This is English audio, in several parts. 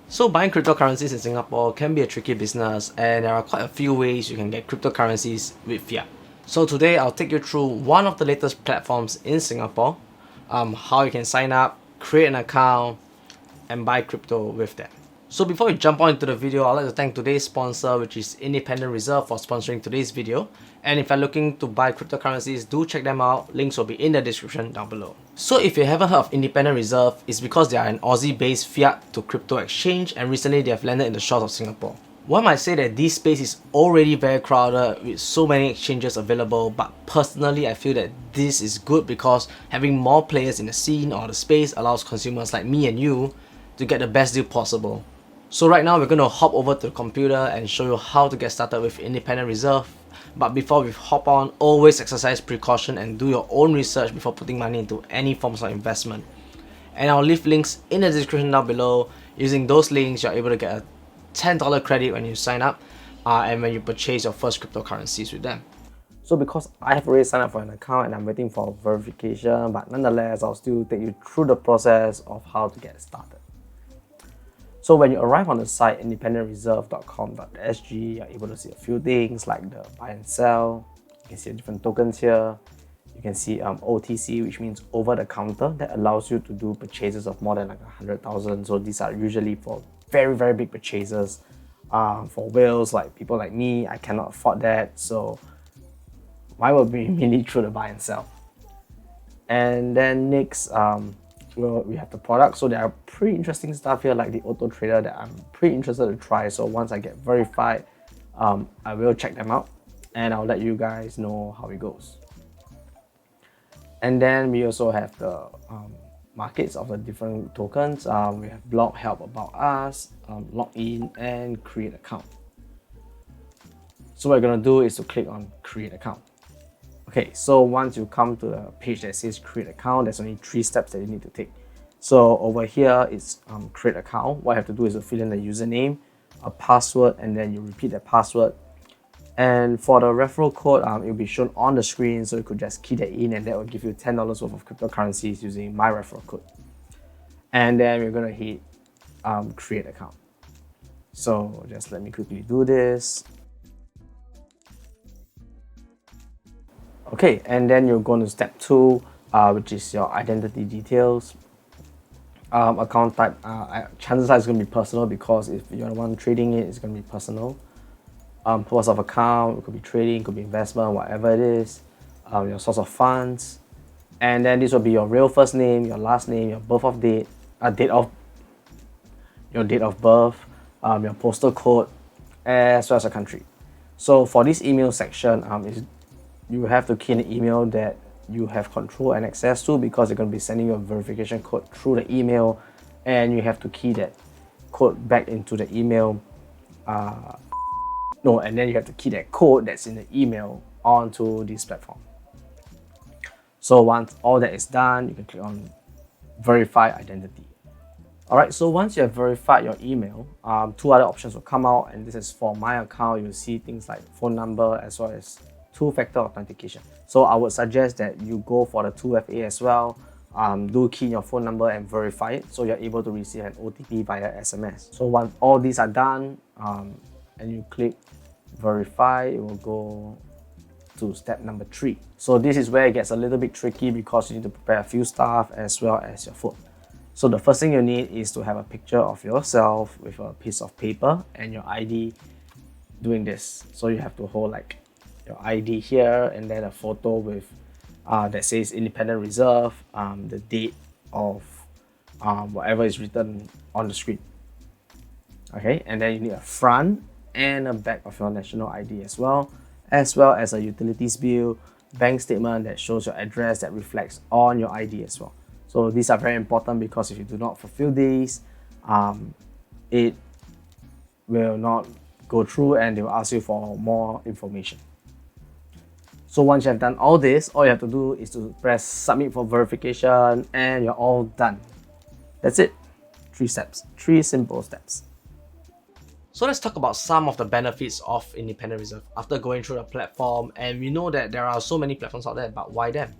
So buying cryptocurrencies in Singapore can be a tricky business, and there are quite a few ways you can get cryptocurrencies with fiat. So today I'll take you through one of the latest platforms in Singapore, how you can sign up, create an account, and buy crypto with them. So before we jump on into the video, I'd like to thank today's sponsor, which is Independent Reserve, for sponsoring today's video. And if you're looking to buy cryptocurrencies, do check them out. Links will be in the description down below. So if you haven't heard of Independent Reserve, it's because they are an Aussie-based fiat to crypto exchange, and recently they have landed in the shores of Singapore. One might say that this space is already very crowded with so many exchanges available, but personally I feel that this is good because having more players in the scene or the space allows consumers like me and you to get the best deal possible. So right now we're going to hop over to the computer and show you how to get started with Independent Reserve. But before we hop on, always exercise precaution and do your own research before putting money into any forms of investment. And I'll leave links in the description down below. Using those links, you're able to get a $10 credit when you sign up and when you purchase your first cryptocurrencies with them. So because I have already signed up for an account and I'm waiting for verification, but nonetheless, I'll still take you through the process of how to get started. So when you arrive on the site independentreserve.com.sg, you're able to see a few things like the buy and sell. You can see different tokens here. You can see OTC, which means over the counter, that allows you to do purchases of more than like 100,000. So these are usually for very, very big purchases. For whales, like people like me, I cannot afford that. So mine will be mainly through the buy and sell. And then next, we have the product. So there are pretty interesting stuff here like the auto trader that I'm pretty interested to try. So once I get verified, I will check them out and I'll let you guys know how it goes. And then we also have the markets of the different tokens. We have blog, help, about us, log in and create account. So what we're gonna do is to click on create account. Okay, so once you come to the page that says create account, there's only 3 steps that you need to take. So over here, it's create account. What you have to do is to fill in the username, a password, and then you repeat that password. And for the referral code, it will be shown on the screen, so you could just key that in and that will give you $10 worth of cryptocurrencies using my referral code. And then we're gonna hit create account. So just let me quickly do this. Okay, and then you're going to step 2, which is your identity details. Account type, chances are it's going to be personal because if you're the one trading it, it's going to be personal. Purpose of account, it could be trading, it could be investment, whatever it is. Your source of funds. And then this will be your real first name, your last name, your birth of date, date of birth, your postal code, as well as your country. So for this email section, you have to key in the email that you have control and access to because they're going to be sending you a verification code through the email and you have to key that code back into the email. And then you have to key that code that's in the email onto this platform. So once all that is done, you can click on verify identity. Alright, so once you have verified your email, 2 other options will come out, and this is for my account. You'll see things like phone number as well as 2-factor authentication. So I would suggest that you go for the 2FA as well. Do key in your phone number and verify it so you're able to receive an OTP via SMS. So once all these are done and you click verify, it will go to step number 3. So this is where it gets a little bit tricky because you need to prepare a few stuff as well as your phone. So the first thing you need is to have a picture of yourself with a piece of paper and your ID doing this. So you have to hold like your ID here and then a photo with that says Independent Reserve, the date of whatever is written on the screen. Okay, and then you need a front and a back of your national ID as well as a utilities bill, bank statement that shows your address that reflects on your ID as well. So these are very important because if you do not fulfill these, it will not go through and they will ask you for more information. So once you have done all this, all you have to do is to press submit for verification and you're all done. That's it. 3 steps, 3 simple steps. So let's talk about some of the benefits of Independent Reserve after going through the platform. And we know that there are so many platforms out there, but why them?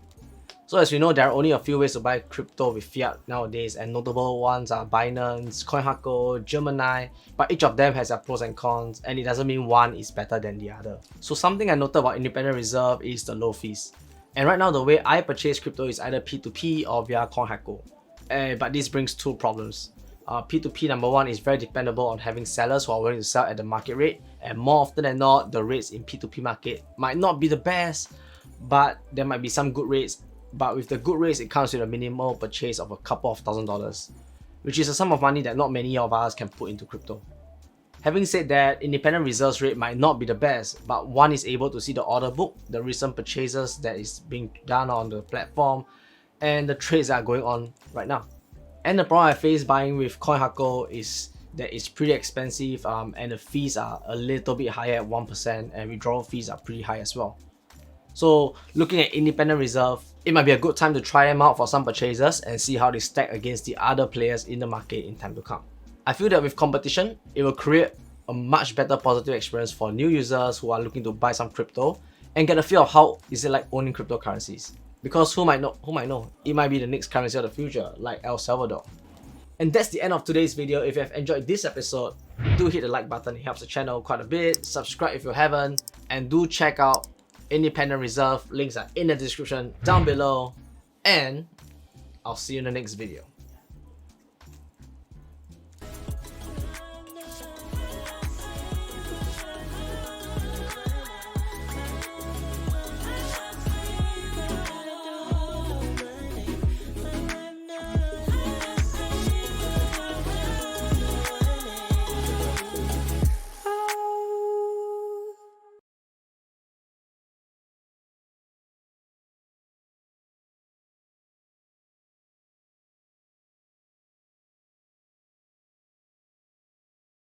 So as we know, there are only a few ways to buy crypto with fiat nowadays, and notable ones are Binance, CoinHako, Gemini, but each of them has their pros and cons, and it doesn't mean one is better than the other. So something I noted about independent reserve is the low fees. And right now, the way I purchase crypto is either P2P or via CoinHako. But this brings two problems. P2P, number one, is very dependable on having sellers who are willing to sell at the market rate, and more often than not, the rates in P2P market might not be the best, but there might be some good rates. But with the good rates, it comes with a minimal purchase of a couple of $1,000s, which is a sum of money that not many of us can put into crypto. Having said that, independent reserves rate might not be the best, but one is able to see the order book, the recent purchases that is being done on the platform, and the trades that are going on right now. And the problem I face buying with CoinHako is that it's pretty expensive, and the fees are a little bit higher at 1%, and withdrawal fees are pretty high as well. So looking at independent reserve, it might be a good time to try them out for some purchases and see how they stack against the other players in the market in time to come. I feel that with competition, it will create a much better positive experience for new users who are looking to buy some crypto and get a feel of how is it like owning cryptocurrencies. Because who might know, it might be the next currency of the future, like El Salvador. And that's the end of today's video. If you have enjoyed this episode, do hit the like button, it helps the channel quite a bit. Subscribe if you haven't, and do check out independent reserve. Links are in the description down below, and I'll see you in the next video.